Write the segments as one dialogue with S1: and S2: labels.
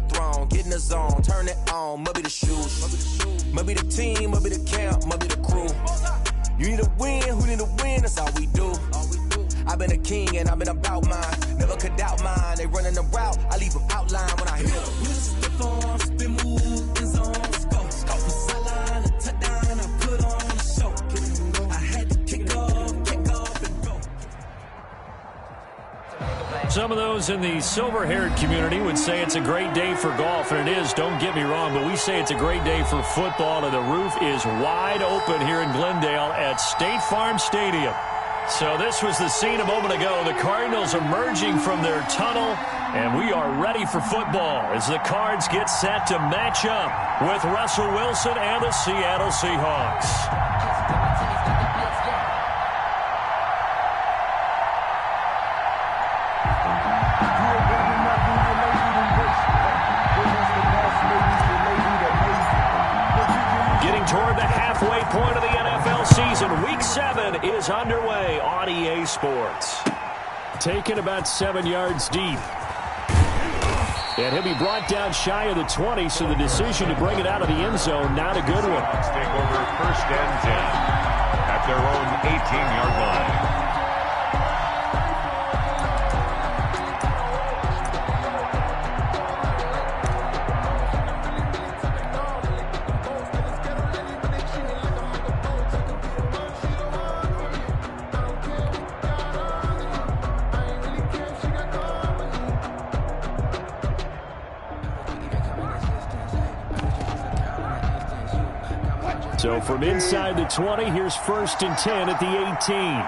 S1: throne, get in the zone, turn it on, must be the shoes. Must be the team, must be the camp, must be the crew. You need a win, who need a win, that's all we do. I've been a king and I've been about mine. Never could doubt mine. They running the route, I leave them outline when I hit them. You just step on, spin, move, in zone, go. From sideline to touchdown, I put on the show. I had to kick off, and go.
S2: Some of those in the silver-haired community would say it's a great day for golf, and it is, don't get me wrong, but we say it's a great day for football, and the roof is wide open here in Glendale at State Farm Stadium. So this was the scene a moment ago. The Cardinals emerging from their tunnel, and we are ready for football as the Cards get set to match up with Russell Wilson and the Seattle Seahawks. Toward the halfway point of the NFL season. Week 7 is underway on EA Sports. Taken about 7 yards deep. And he'll be brought down shy of the 20, so the decision to bring it out of the end zone, not a good one.
S3: Take over 1st and 10 at their own 18-yard line.
S2: So from inside the 20, here's 1st and 10 at the 18.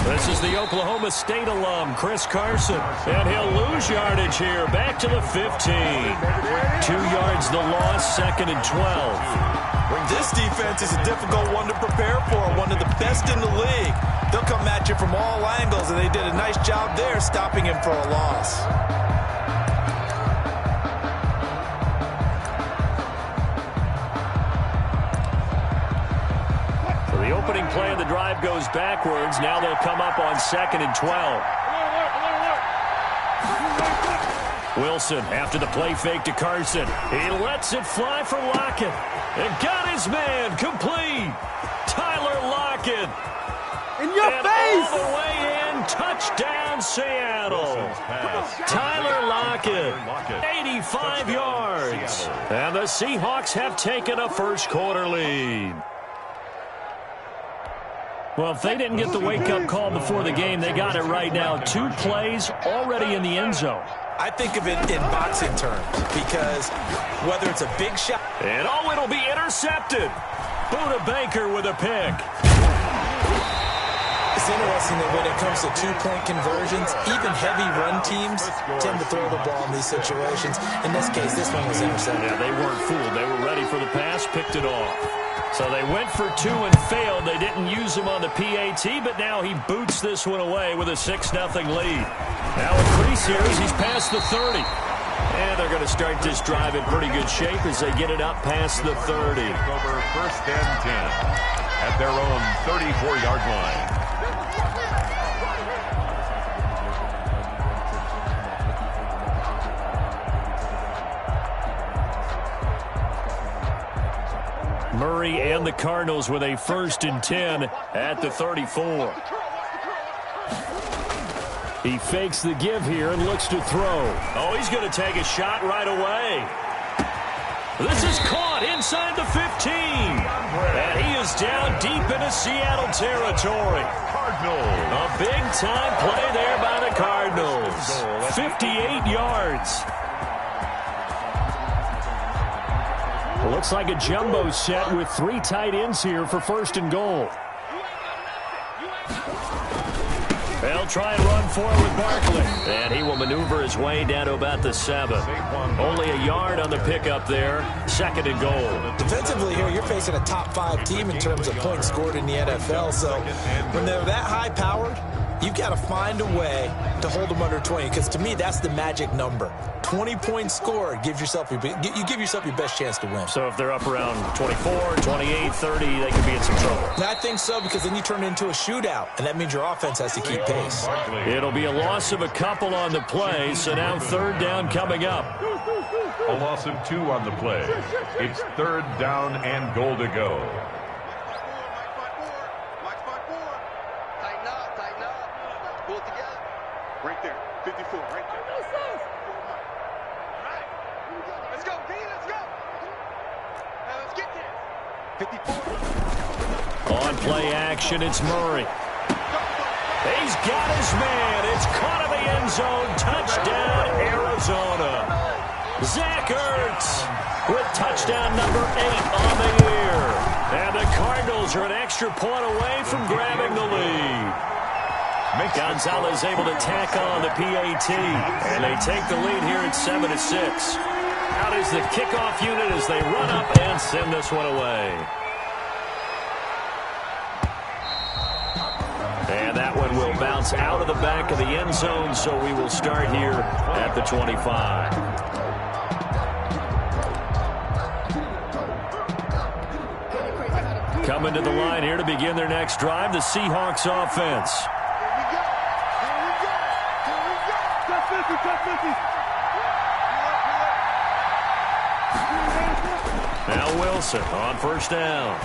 S2: This is the Oklahoma State alum, Chris Carson. And he'll lose yardage here, back to the 15. 2 yards the loss, 2nd and 12.
S1: This defense is a difficult one to prepare for, one of the best in the league. They'll come at you from all angles, and they did a nice job there stopping him for a loss.
S2: The opening play of the drive goes backwards. Now they'll come up on 2nd and 12. Wilson after the play fake to Carson. He lets it fly for Lockett. And got his man complete. Tyler Lockett.
S4: In your face!
S2: All the way in. Touchdown, Seattle. Tyler Lockett. 85 yards. And the Seahawks have taken a first-quarter lead. Well, if they didn't get the wake-up call before the game, they got it right now. 2 plays already in the end zone.
S1: I think of it in boxing terms because whether it's a big shot.
S2: And it'll be intercepted. Buda Baker with a pick.
S1: It's interesting that when it comes to 2-point conversions, even heavy run teams tend to throw the ball in these situations. In this case, this one was intercepted.
S2: Yeah, they weren't fooled. They were ready for the pass, picked it off. So they went for 2 and failed. They didn't use him on the PAT, but now he boots this one away with a 6-0 lead. Now increase here as he's past the 30. And they're going to start this drive in pretty good shape as they get it up past the 30.
S3: Over 1st and 10 at their own 34-yard line.
S2: Murray and the Cardinals with a 1st and 10 at the 34. He fakes the give here and looks to throw. Oh, he's going to take a shot right away. This is caught inside the 15. And he is down deep into Seattle territory. A big-time play there by the Cardinals. 58 yards. Looks like a jumbo set with 3 tight ends here for 1st and goal. They'll try and run forward with Barkley. And he will maneuver his way down to about the 7. Only a yard on the pickup there. 2nd and goal.
S1: Defensively here, you're facing a top 5 team in terms of points scored in the NFL. So when they're that high-powered,
S5: you've got to find a way to hold them under 20, because to me, that's the magic number. 20 points scored, you give yourself your best chance to win.
S2: So if they're up around 24, 28, 30, they could be in some trouble.
S5: And I think so, because then you turn it into a shootout, and that means your offense has to keep pace.
S2: It'll be a loss of a couple on the play, so now third down coming up.
S3: A loss of 2 on the play. It's third down and goal to go.
S4: Tighten up. Pull it together. Right there. 54, right there. Let's go, D, let's go. Now let's get there. 54.
S2: On play action, it's Murray. He's got his man. It's caught in the end zone. Touchdown, Arizona. Zach Ertz with touchdown number 8 on the year. And the Cardinals are an extra point away from grabbing the lead. Gonzalez able to tack on the PAT. And they take the lead here at 7-6. Out is the kickoff unit as they run up and send this one away. And that one will bounce out of the back of the end zone, so we will start here at the 25. Coming to the line here to begin their next drive, the Seahawks offense. Now Wilson on first down.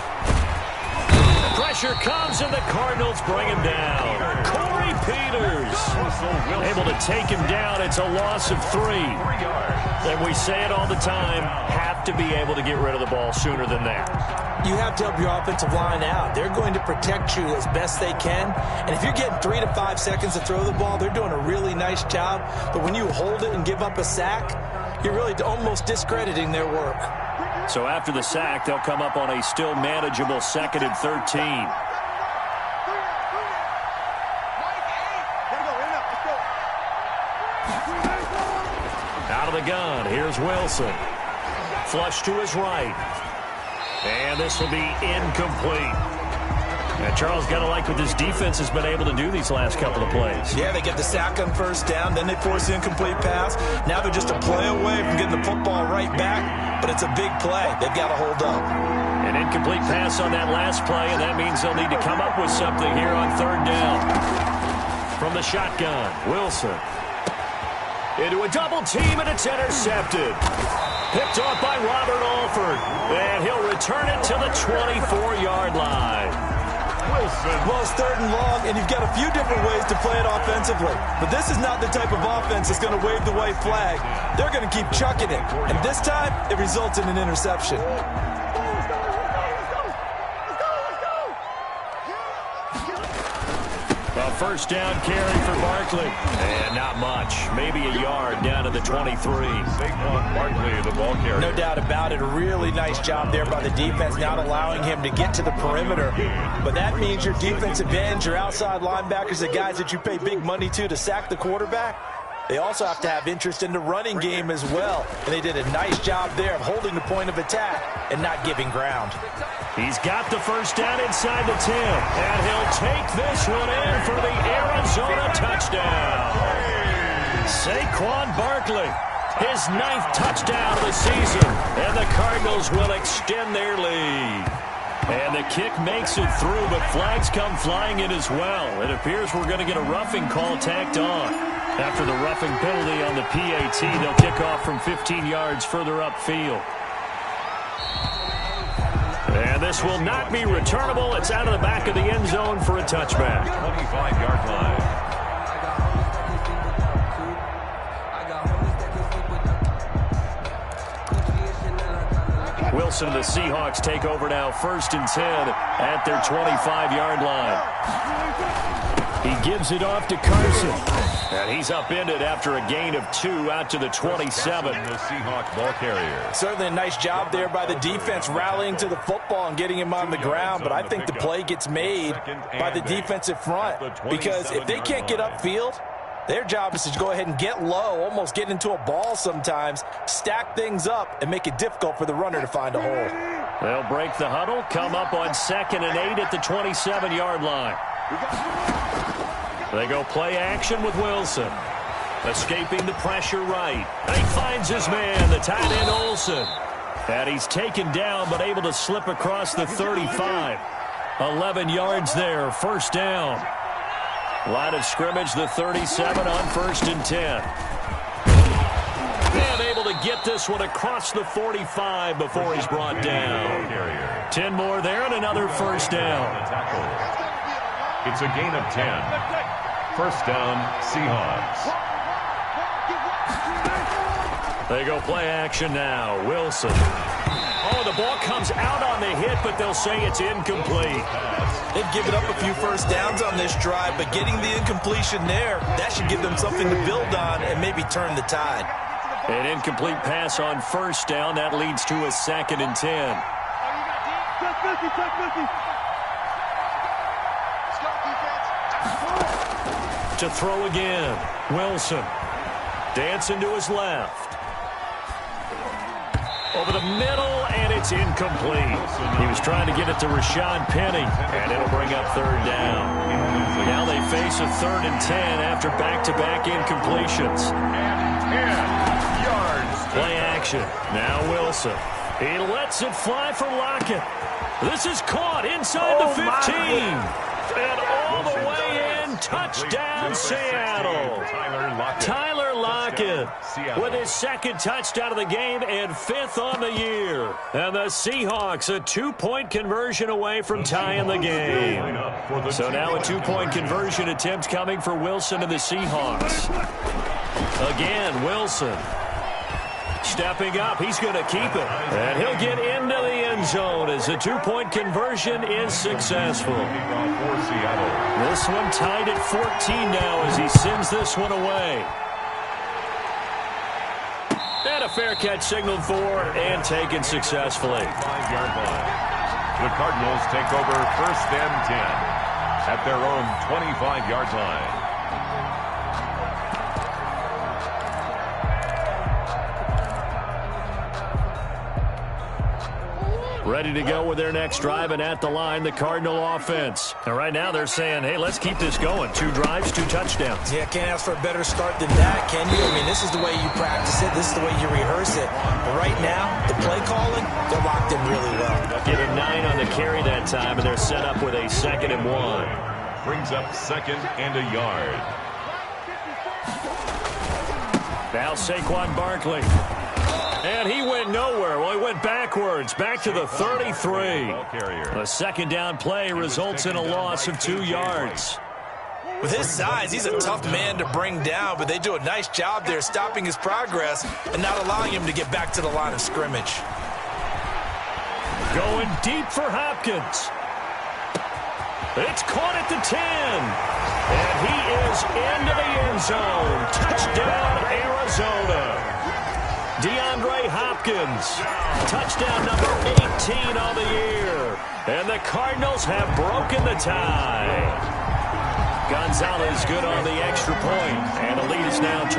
S2: Pressure comes and the Cardinals bring him down. Corey Peters able to take him down. It's a loss of 3. And we say it all the time, have to be able to get rid of the ball sooner than that.
S5: You have to help your offensive line out. They're going to protect you as best they can. And if you're getting 3 to 5 seconds to throw the ball, they're doing a really nice job. But when you hold it and give up a sack, you're really almost discrediting their work.
S2: So after the sack, they'll come up on a still manageable 2nd and 13. Out of the gun, here's Wilson. Flush to his right. And this will be incomplete. And Charles, got to like what this defense has been able to do these last couple of plays.
S5: Yeah, they get the sack on first down, then they force the incomplete pass. Now they're just a play away from getting the football right back, but it's a big play. They've got to hold up.
S2: An incomplete pass on that last play, and that means they'll need to come up with something here on third down. From the shotgun, Wilson. Into a double team, and it's intercepted. Picked off by Robert Alford, and he'll return it to the 24-yard line.
S5: Well, it's third and long, and you've got a few different ways to play it offensively. But this is not the type of offense that's going to wave the white flag. They're going to keep chucking it. And this time, it results in an interception.
S2: A first down carry for Barkley. And not much. Maybe a yard down to the 23.
S3: Saquon Barkley, the ball carrier.
S5: No doubt about it. A really nice job there by the defense, not allowing him to get to the perimeter. But that means your defensive ends, your outside linebackers, the guys that you pay big money to sack the quarterback, they also have to have interest in the running game as well. And they did a nice job there of holding the point of attack and not giving ground.
S2: He's got the first down inside the 10. And he'll take this one in for the Arizona touchdown. Saquon Barkley, his 9th touchdown of the season. And the Cardinals will extend their lead. And the kick makes it through, but flags come flying in as well. It appears we're going to get a roughing call tacked on. After the roughing penalty on the PAT, they'll kick off from 15 yards further upfield. And this will not be returnable. It's out of the back of the end zone for a touchback.
S3: 25-yard line.
S2: Wilson and the Seahawks take over now, 1st and 10 at their 25-yard line. He gives it off to Carson. And he's upended after a gain of 2 out to the 27.
S3: The Seahawks ball carrier.
S5: Certainly a nice job there by the defense rallying to the football and getting him on the ground. But I think the play gets made by the defensive front. Because if they can't get upfield, their job is to go ahead and get low, almost get into a ball sometimes, stack things up, and make it difficult for the runner to find a hole.
S2: They'll break the huddle, come up on 2nd and 8 at the 27-yard line. They go play action with Wilson. Escaping the pressure right. And he finds his man, the tight end Olsen. And he's taken down but able to slip across the 35. 11 yards there, first down. Line of scrimmage, the 37 on 1st and 10. And able to get this one across the 45 before he's brought down. 10 more there and another first down.
S3: It's a gain of 10. First down, Seahawks.
S2: They go play action now. Wilson. Oh, the ball comes out on the hit, but they'll say it's incomplete.
S5: They've given up a few first downs on this drive, but getting the incompletion there, that should give them something to build on and maybe turn the tide.
S2: An incomplete pass on first down. That leads to a 2nd and 10. To throw again. Wilson. Dancing to his left. Over the middle, and it's incomplete. He was trying to get it to Rashad Penny, and it'll bring up 3rd down. Now they face a 3rd and 10 after back-to-back incompletions.
S3: And 10 yards.
S2: Play action. Now Wilson. He lets it fly for Lockett. This is caught inside the 15. And all the way in. Touchdown, Seattle. Tyler Lockett with his 2nd touchdown of the game and 5th on the year. And the Seahawks a 2-point conversion away from tying the game. So now a 2-point conversion attempt coming for Wilson and the Seahawks. Again, Wilson. Stepping up, he's going to keep it. And he'll get into the end zone as the 2-point conversion is successful. This one tied at 14 now as he sends this one away. And a fair catch signaled for and taken successfully.
S3: 5-yard line. The Cardinals take over 1st and 10 at their own 25-yard line.
S2: Ready to go with their next drive, and at the line, the Cardinal offense. And right now they're saying, hey, let's keep this going. 2 drives, 2 touchdowns.
S5: Yeah, can't ask for a better start than that, can you? I mean, this is the way you practice it. This is the way you rehearse it. But right now, the play calling, they're locked in really well.
S2: Get a 9 on the carry that time, and they're set up with a 2nd and 1.
S3: Brings up 2nd and a yard.
S2: Now Saquon Barkley. And he went nowhere. Well, he went backwards, back to the 33. A 2nd down play results in a loss of 2 yards.
S5: With his size, he's a tough man to bring down, but they do a nice job there stopping his progress and not allowing him to get back to the line of scrimmage.
S2: Going deep for Hopkins. It's caught at the 10. And he is into the end zone. Touchdown, Arizona. DeAndre Hopkins, touchdown number 18 on the year. And the Cardinals have broken the tie. Gonzalez good on the extra point. And the lead is now 21-14.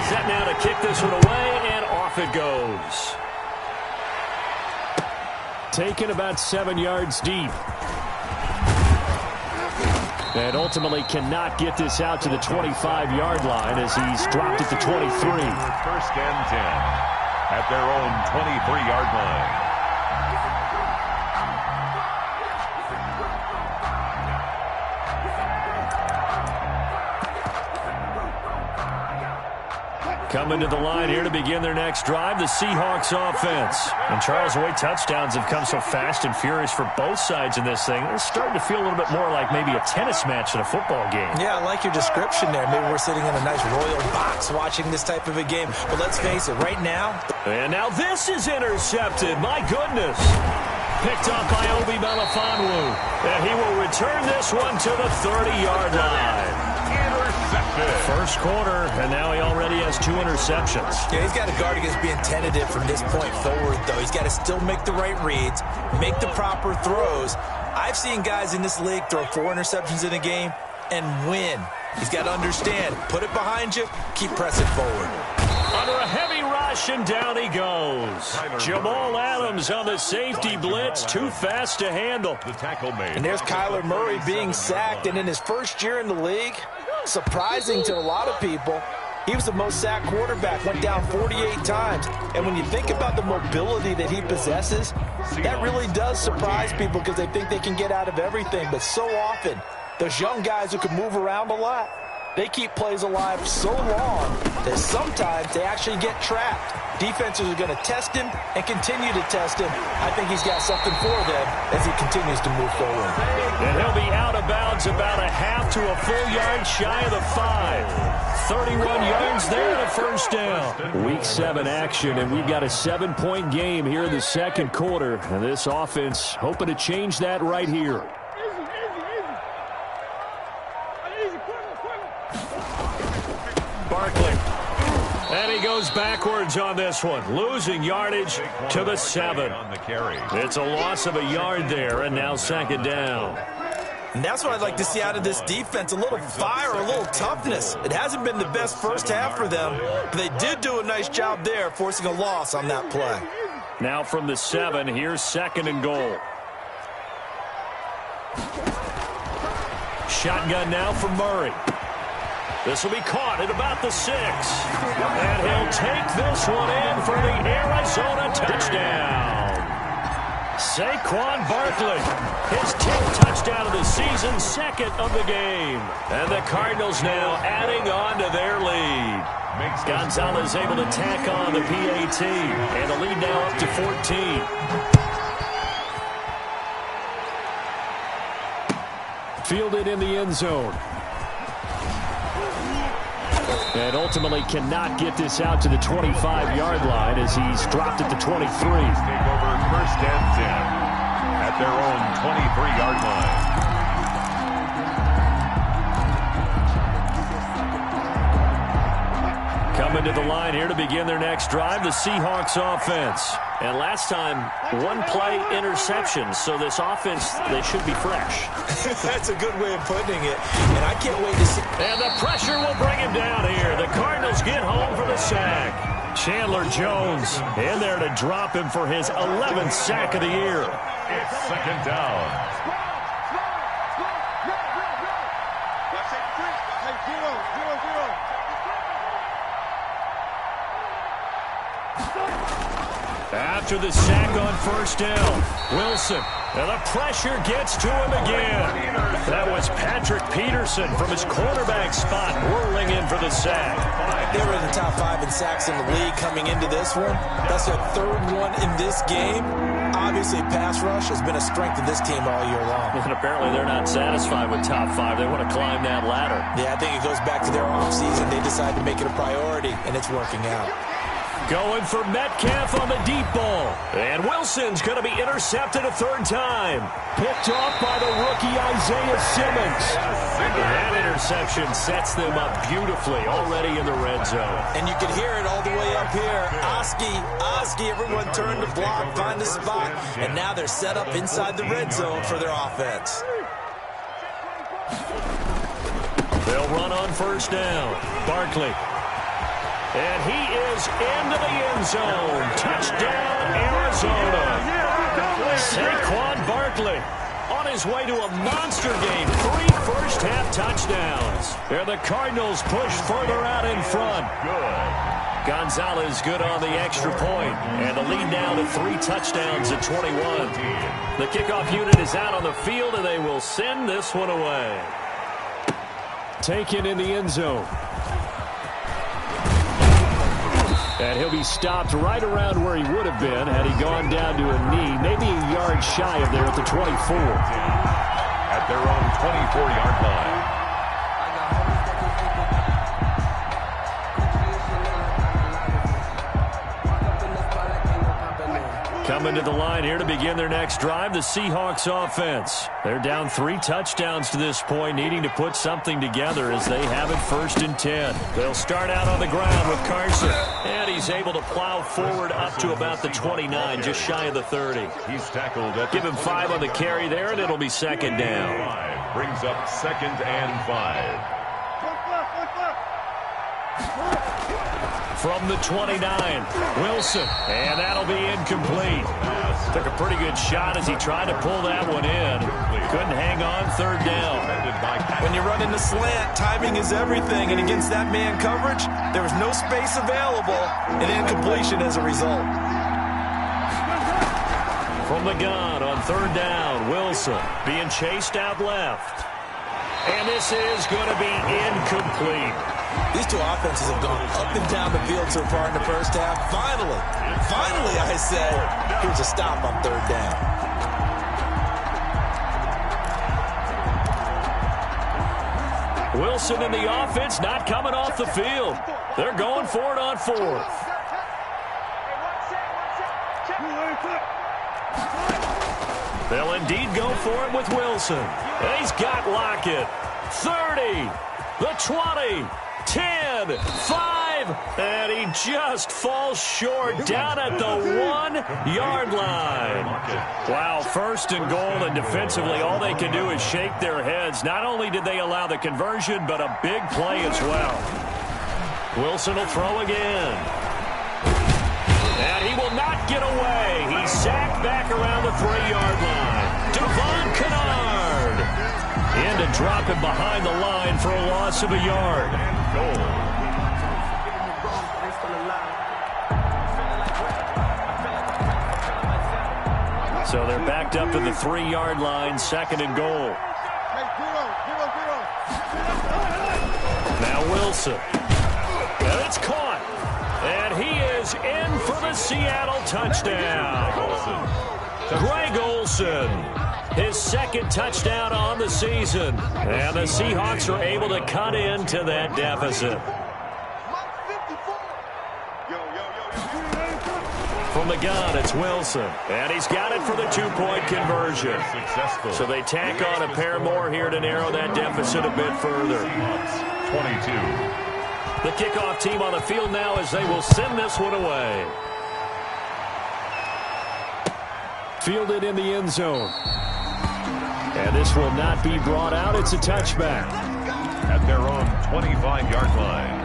S2: Set now to kick this one away, and off it goes. Taken about 7 yards deep. And ultimately cannot get this out to the 25-yard line as he's dropped at the 23.
S3: 1st and 10 at their own 23-yard line.
S2: Coming to the line here to begin their next drive, the Seahawks offense. And Charles, the way touchdowns have come so fast and furious for both sides in this thing, it's starting to feel a little bit more like maybe a tennis match than a football game.
S5: Yeah, I like your description there. Maybe we're sitting in a nice royal box watching this type of a game. But let's face it, right now.
S2: And now this is intercepted. My goodness. Picked up by Obi Melifonwu. And he will return this one to the 30-yard line. First quarter, and now he already has 2 interceptions.
S5: Yeah, he's got to guard against being tentative from this point forward, though. He's got to still make the right reads, make the proper throws. I've seen guys in this league throw 4 interceptions in a game and win. He's got to understand, put it behind you, keep pressing forward.
S2: Under a heavy ride rush, and down he goes. Jamal Adams on the safety blitz, too fast to handle.
S3: The tackle made.
S5: And there's Kyler Murray being sacked, and in his first year in the league, surprising to a lot of people, he was the most sacked quarterback, went down 48 times. And when you think about the mobility that he possesses, that really does surprise people because they think they can get out of everything. But so often, those young guys who can move around a lot, they keep plays alive so long that sometimes they actually get trapped. Defenses are going to test him and continue to test him. I think he's got something for them as he continues to move forward.
S2: And he'll be out of bounds about a half to a full yard shy of the 5. 31 yards there and a first down. Week 7 action, and we've got a 7-point game here in the second quarter. And this offense hoping to change that right here. Barkley. And he goes backwards on this one, losing yardage to the 7.
S3: On the carry.
S2: It's a loss of a yard there, and now second down.
S5: And that's what I'd like to see out of this defense, a little fire, a little toughness. It hasn't been the best first half for them, but they did do a nice job there, forcing a loss on that play.
S2: Now from the 7, here's second and goal. Shotgun now for Murray. This will be caught at about the 6. And he'll take this one in for the Arizona touchdown. Saquon Barkley, his 10th touchdown of the season, second of the game. And the Cardinals now adding on to their lead. Gonzalez able to tack on the PAT. And the lead now up to 14. Fielded in the end zone. And ultimately cannot get this out to the 25-yard line as he's dropped at the 23.
S3: Take over first and 10 at their own 23-yard line.
S2: Coming to the line here to begin their next drive, the Seahawks offense. And last time, one play interception, so this offense, they should be fresh.
S5: That's a good way of putting it, and I can't wait to see.
S2: And the pressure will bring him down here. The Cardinals get home for the sack. Chandler Jones in there to drop him for his 11th sack of the year.
S3: It's second down.
S2: After the sack on first down, Wilson, and the pressure gets to him again. That was Patrick Peterson from his quarterback spot whirling in for the sack.
S5: They were in the top 5 in sacks in the league coming into this one. That's their 3rd one in this game. Obviously, pass rush has been a strength of this team all year long.
S2: And apparently they're not satisfied with top 5. They want to climb that ladder.
S5: Yeah, I think it goes back to their offseason. They decided to make it a priority, and it's working out.
S2: Going for Metcalf on the deep ball. And Wilson's going to be intercepted a 3rd time. Picked off by the rookie Isaiah Simmons. That interception sets them up beautifully already in the red zone.
S5: And you can hear it all the way up here. Oski, everyone turned to block, find the spot. And now they're set up inside the red zone for their offense.
S2: They'll run on first down. Barkley. And he is into the end zone. Touchdown, Arizona. Saquon Barkley on his way to a monster game. 3 first-half touchdowns. And the Cardinals push further out in front.
S3: Good.
S2: Gonzalez good on the extra point. And the lead now to 3 touchdowns at 21. The kickoff unit is out on the field, and they will send this one away. Taken in the end zone. And he'll be stopped right around where he would have been had he gone down to a knee, maybe a yard shy of there at the 24.
S3: At their own 24-yard line.
S2: Coming to the line here to begin their next drive, the Seahawks offense. They're down 3 touchdowns to this point, needing to put something together as they have it 1st and 10. They'll start out on the ground with Carson, and he's able to plow forward up to about the 29, just shy of the 30.
S3: He's tackled at
S2: Give him 5 on the carry there, and it'll be second down.
S3: 5 brings up 2nd and 5.
S2: from the 29. Wilson, and that'll be incomplete. Took a pretty good shot as he tried to pull that one in. Couldn't hang on, third down.
S5: When you run in the slant, timing is everything, and against that man coverage, there was no space available, and incompletion as a result.
S2: From the gun on third down, Wilson being chased out left. And this is going to be incomplete.
S5: These two offenses have gone up and down the field so far in the first half. Finally, I say, here's a stop on third down.
S2: Wilson and the offense not coming off the field. They're going for it on fourth. They'll indeed go for it with Wilson. And he's got Lockett. 30, the 20, 10, 5, and he just falls short down at the 1-yard line. Wow, first and goal, and defensively all they can do is shake their heads. Not only did they allow the conversion, but a big play as well. Wilson will throw again. And he will not get away. He's sacked back around the 3-yard line. Devon Kennard in to drop him behind the line for a loss of a yard. So they're backed up to the 3-yard line, second and goal. Now Wilson. And it's caught. And he is in for the Seattle touchdown. Greg Olsen, his second touchdown on the season. And the Seahawks are able to cut into that deficit. From the gun, it's Wilson. And he's got it for the 2-point conversion. So they tack on a pair more here to narrow that deficit a bit further.
S3: 22.
S2: The kickoff team on the field now as they will send this one away. Fielded in the end zone. And this will not be brought out. It's a touchback.
S3: At their own 25-yard line.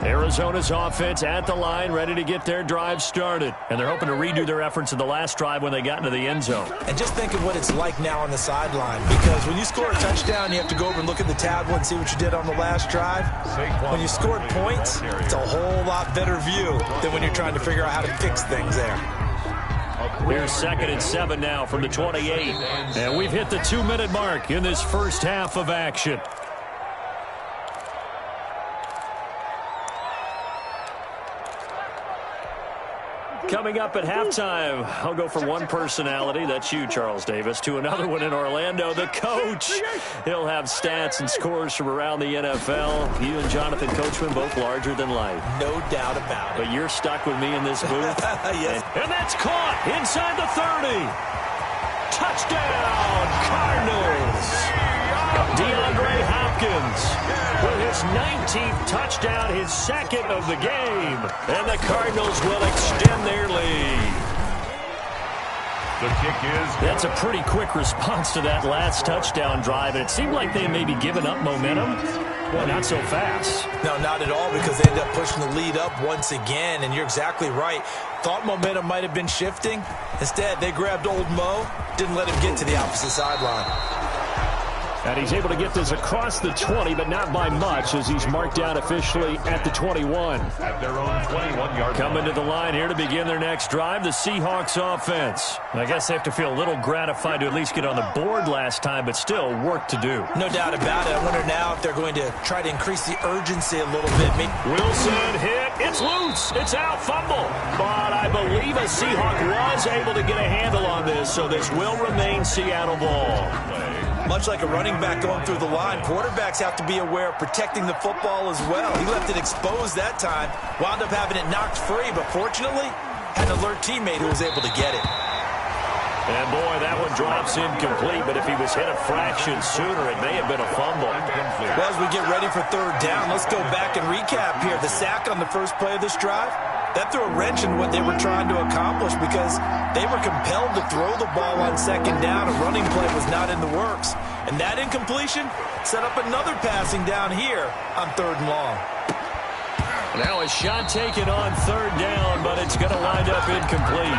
S2: Arizona's offense at the line, ready to get their drive started. And they're hoping to redo their efforts in the last drive when they got into the end zone.
S5: And just think of what it's like now on the sideline. Because when you score a touchdown, you have to go over and look at the tablet and see what you did on the last drive. When you scored points, it's a whole lot better view than when you're trying to figure out how to fix things there.
S2: Here's 2nd and 7 now from the 28. And we've hit the 2-minute mark in this first half of action. Coming up at halftime, I'll go from one personality, that's you, Charles Davis, to another one in Orlando, the coach. He'll have stats and scores from around the NFL. You and Jonathan Coachman, both larger than life.
S5: No doubt about it.
S2: But you're stuck with me in this booth.
S5: Yes.
S2: And that's caught inside the 30. Touchdown, Cardinals. DeAndre Hopkins with his 19th touchdown, his second of the game. And the Cardinals will extend their lead.
S3: The kick is...
S2: That's a pretty quick response to that last touchdown drive. And it seemed like they may be giving up momentum. Well, not so fast.
S5: No, not at all, because they end up pushing the lead up once again. And you're exactly right. Thought momentum might have been shifting. Instead, they grabbed old Mo, didn't let him get to the opposite sideline.
S2: And he's able to get this across the 20, but not by much, as he's marked out officially at the 21.
S3: At their own 21-yard
S2: Coming to the line here to begin their next drive, the Seahawks offense. I guess they have to feel a little gratified to at least get on the board last time, but still work to do.
S5: No doubt about it. I wonder now if they're going to try to increase the urgency a little bit.
S2: Wilson hit. It's loose. It's out. Fumble. But I believe a Seahawk was able to get a handle on this, so this will remain Seattle ball.
S5: Much like a running back going through the line, quarterbacks have to be aware of protecting the football as well. He left it exposed that time, wound up having it knocked free, but fortunately, had an alert teammate who was able to get it.
S2: And boy, that one drops incomplete, but if he was hit a fraction sooner, it may have been a fumble.
S5: Well, as we get ready for third down, let's go back and recap here. The sack on the first play of this drive, that threw a wrench in what they were trying to accomplish because they were compelled to throw the ball on second down. A running play was not in the works. And that incompletion set up another passing down here on 3rd and long.
S2: Now a shot taken on 3rd down, but it's going to wind up incomplete.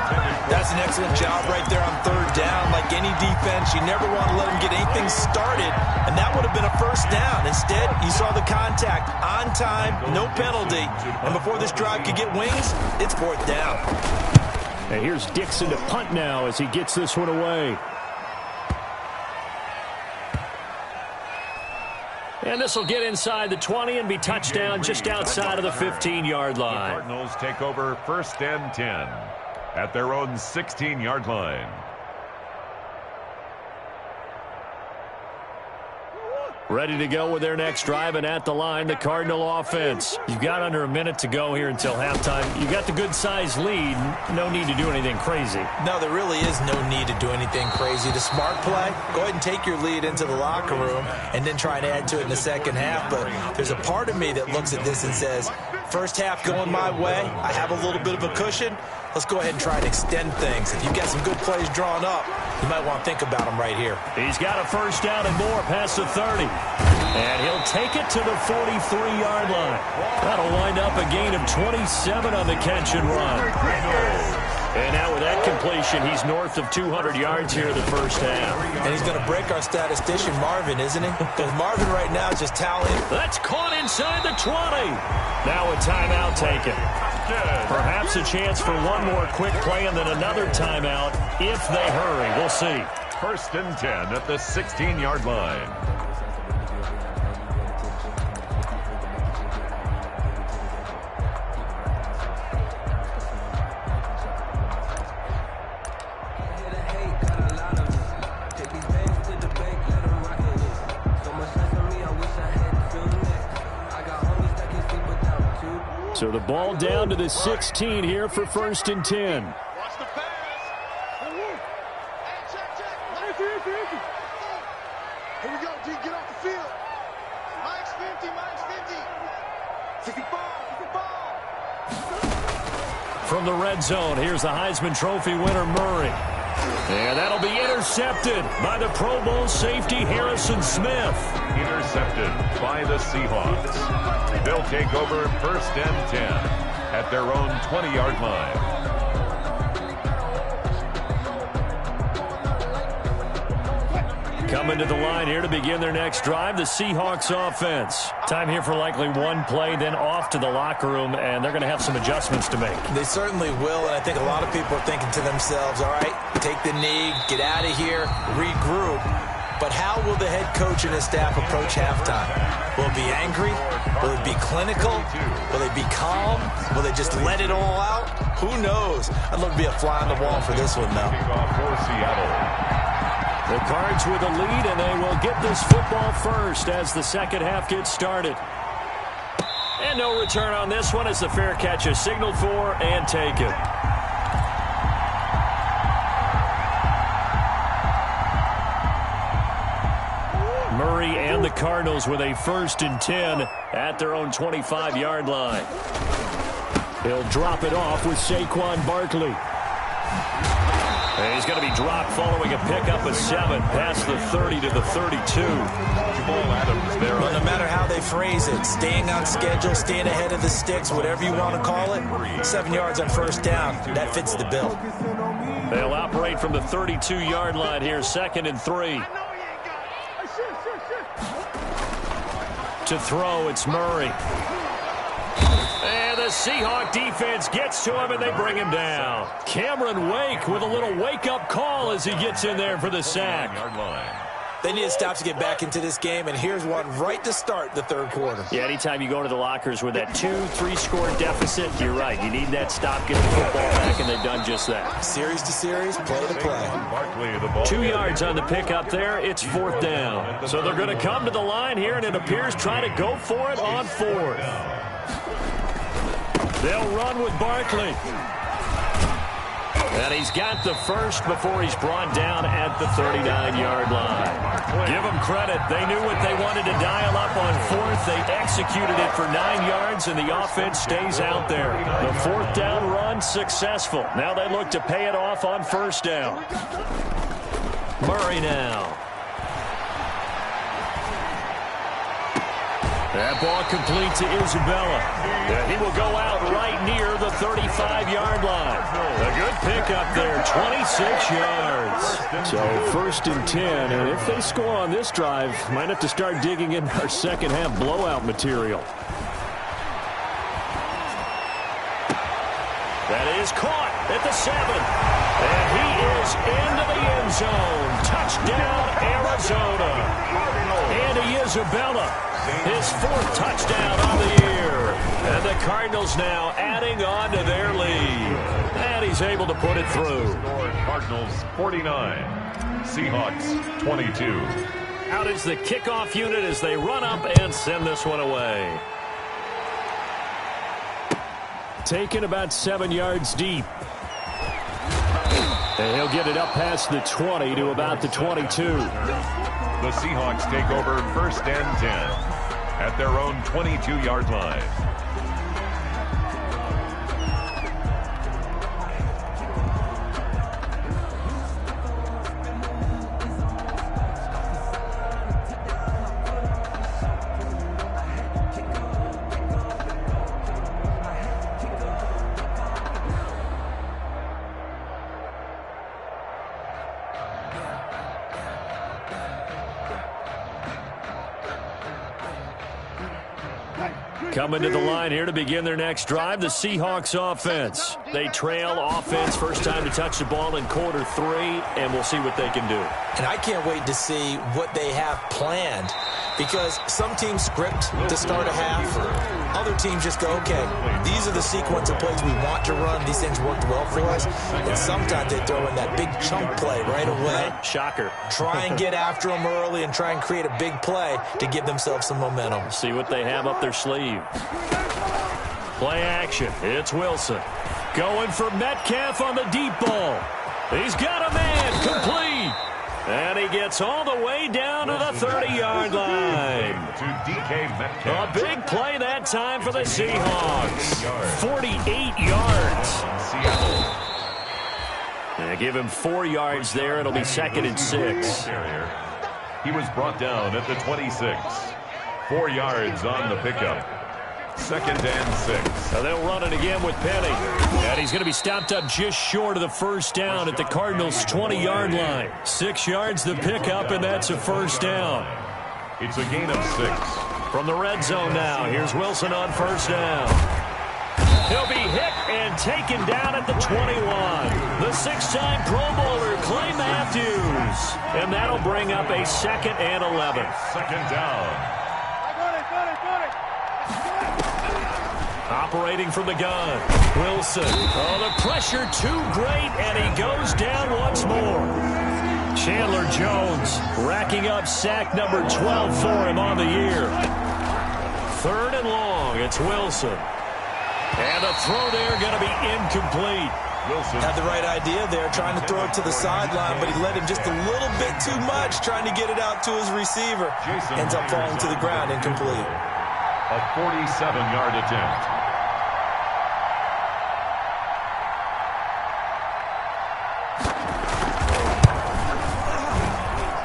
S5: That's an excellent job right there on 3rd down. Like any defense, you never want to let them get anything started, and that would have been a 1st down. Instead, you saw the contact on time, no penalty, and before this drive could get wings, it's 4th down.
S2: And here's Dixon to punt now as he gets this one away. And this will get inside the 20 and be touchdown just outside of the 15-yard line.
S3: The Cardinals take over 1st and 10 at their own 16-yard line.
S2: Ready to go with their next drive, and at the line, the Cardinal offense. You've got under a minute to go here until halftime. You've got the good-sized lead. No need to do anything crazy.
S5: No, there really is no need to do anything crazy. The smart play, go ahead and take your lead into the locker room and then try and add to it in the second half. But there's a part of me that looks at this and says, first half going my way, I have a little bit of a cushion. Let's go ahead and try and extend things. If you've got some good plays drawn up, you might want to think about them right here.
S2: He's got a 1st down and more past the 30. And he'll take it to the 43-yard line. That'll wind up a gain of 27 on the catch and run. And now with that completion, he's north of 200 yards here in the 1st half.
S5: And he's going to break our statistician, Marvin, isn't he? Because Marvin right now is just tallying.
S2: That's caught inside the 20. Now a timeout taken. Perhaps a chance for one more quick play and then another timeout if they hurry. We'll see.
S3: 1st and 10 at the 16-yard line.
S2: So the ball down to the 16 here for 1st and 10.
S4: Watch the pass. Hey, check. Here we go, D. Get off the field. Mike's 50, Mike's 50. 55.
S2: From the red zone, here's the Heisman Trophy winner, Murray. And that'll be intercepted by the Pro Bowl safety Harrison Smith.
S3: Intercepted by the Seahawks. They'll take over 1st and 10 at their own 20-yard line.
S2: Coming to the line here to begin their next drive, the Seahawks offense. Time here for likely one play, then off to the locker room, and they're going to have some adjustments to make.
S5: They certainly will, and I think a lot of people are thinking to themselves, all right, take the knee, get out of here, regroup. But how will the head coach and his staff approach halftime? Will it be angry? Will it be clinical? Will they be calm? Will they just let it all out? Who knows? I'd love to be a fly on the wall for this one, though.
S3: For Seattle.
S2: The Cards with a lead, and they will get this football first as the second half gets started. And no return on this one as the fair catch is signaled for and taken. Murray and the Cardinals with a 1st and 10 at their own 25-yard line. He'll drop it off with Saquon Barkley. And he's going to be dropped following a pickup of 7 past the 30 to the 32.
S5: Well, no matter how they phrase it, staying on schedule, staying ahead of the sticks, whatever you want to call it, 7 yards on 1st down, that fits the bill.
S2: They'll operate from the 32-yard line here, 2nd and 3. To throw, it's Murray. And the Seahawk defense gets to him, and they bring him down. Cameron Wake with a little wake-up call as he gets in there for the sack.
S5: They need a stop to get back into this game, and here's one right to start the 3rd quarter.
S2: Yeah, anytime you go to the lockers with that 2-3 score deficit, you're right. You need that stop, get the football back, and they've done just that.
S5: Series to series, play to play.
S2: 2 yards on the pickup there. It's 4th down. So they're going to come to the line here, and it appears try to go for it on 4th. They'll run with Barkley. And he's got the first before he's brought down at the 39-yard line. Give them credit. They knew what they wanted to dial up on fourth. They executed it for 9 yards, and the offense stays out there. The fourth down run successful. Now they look to pay it off on first down. Murray now. That ball complete to Isabella. And he will go out right near the 35-yard line. A good pickup there, 26 yards. So first and 10, and if they score on this drive, might have to start digging in our second-half blowout material. That is caught at the 7. And he is into the end zone. Touchdown, Arizona. Andy Isabella, his fourth touchdown on the year. And the Cardinals now adding on to their lead. And he's able to put it through.
S3: Cardinals 49, Seahawks 22.
S2: Out is the kickoff unit as they run up and send this one away. Taken about 7 yards deep. And he'll get it up past the 20 to about the 22.
S3: The Seahawks take over first and 10 at their own 22-yard line.
S2: Coming to the line here to begin their next drive, the Seahawks offense. They trail offense, first time to touch the ball in quarter 3, and we'll see what they can do.
S5: And I can't wait to see what they have planned, because some teams script to start a half, or other teams just go, okay, these are the sequence of plays we want to run. These things worked well for us. And sometimes they throw in that big chunk play right away.
S2: Shocker.
S5: Try and get after them early and try and create a big play to give themselves some momentum.
S2: See what they have up their sleeve. Play action. It's Wilson. Going for Metcalf on the deep ball. He's got a man. Complete. And he gets all the way down to the 30-yard line.
S3: To DK Metcalf.
S2: A big play that time for the Seahawks. 48 yards. And give him 4 yards there. It'll be second and 6.
S3: He was brought down at the 26. 4 yards on the pickup. Second and 6.
S2: So they'll run it again with Penny. And he's going to be stopped up just short of the first down at the Cardinals' 20-yard line. 6 yards the pickup, and that's a first down.
S3: It's a gain of 6.
S2: From the red zone now, here's Wilson on first down. He'll be hit and taken down at the 21. The 6-time Pro Bowler, Clay Matthews. And that'll bring up a second and 11.
S3: Second down.
S2: Operating from the gun, Wilson. Oh, the pressure too great, and he goes down once more. Chandler Jones racking up sack number 12 for him on the year. Third and long, it's Wilson. And a throw there going to be incomplete.
S3: Wilson
S5: had the right idea there, trying to throw it to the sideline, but he let him just a little bit too much, trying to get it out to his receiver. Ends up falling to the ground, incomplete.
S3: A 47-yard attempt.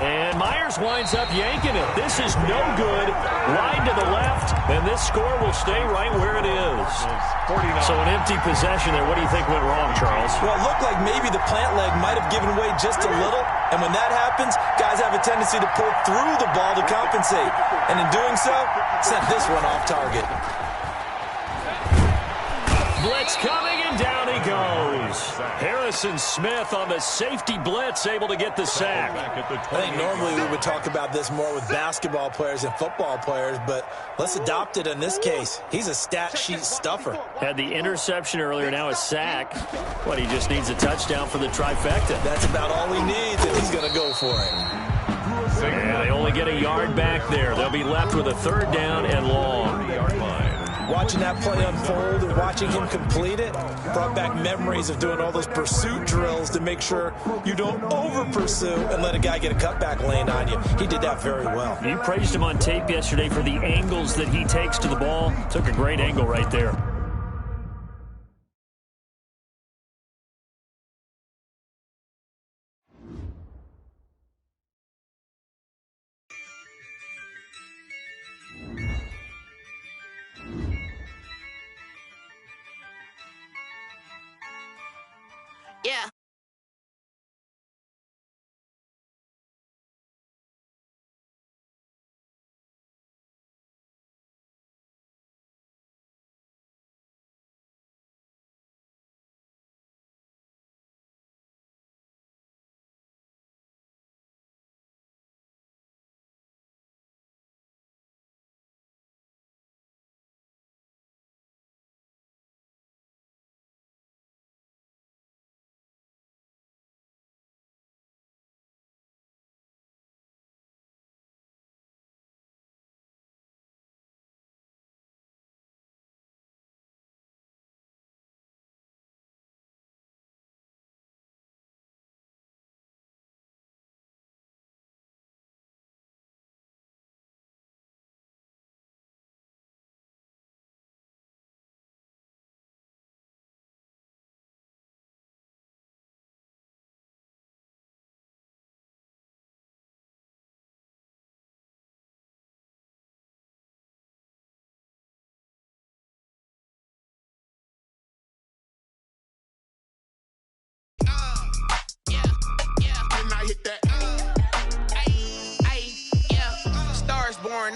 S2: And Myers winds up yanking it. This is no good. Wide to the left, and this score will stay right where it is. So an empty possession there. What do you think went wrong, Charles?
S5: Well, it looked like maybe the plant leg might have given way just a little. And when that happens, guys have a tendency to pull through the ball to compensate. And in doing so, sent this one off target.
S2: Blitz coming, and down he goes. Harrison Smith on the safety blitz, able to get the sack.
S5: I think normally we would talk about this more with basketball players and football players, but let's adopt it in this case. He's a stat sheet stuffer.
S2: Had the interception earlier, now a sack. What, he just needs a touchdown for the trifecta.
S5: That's about all he needs, and he's going to go for it.
S2: Yeah, they only get a yard back there. They'll be left with a third down and long.
S5: Watching that play unfold and watching him complete it brought back memories of doing all those pursuit drills to make sure you don't over-pursue and let a guy get a cutback lane on you. He did that very well.
S2: You praised him on tape yesterday for the angles that he takes to the ball. Took a great angle right there.
S6: Yeah.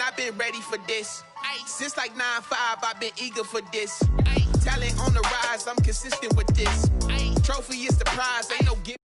S6: I've been ready for this. Since like 9-5, I've been eager for this. Talent on the rise, I'm consistent with this. Trophy is the prize, ain't no gift.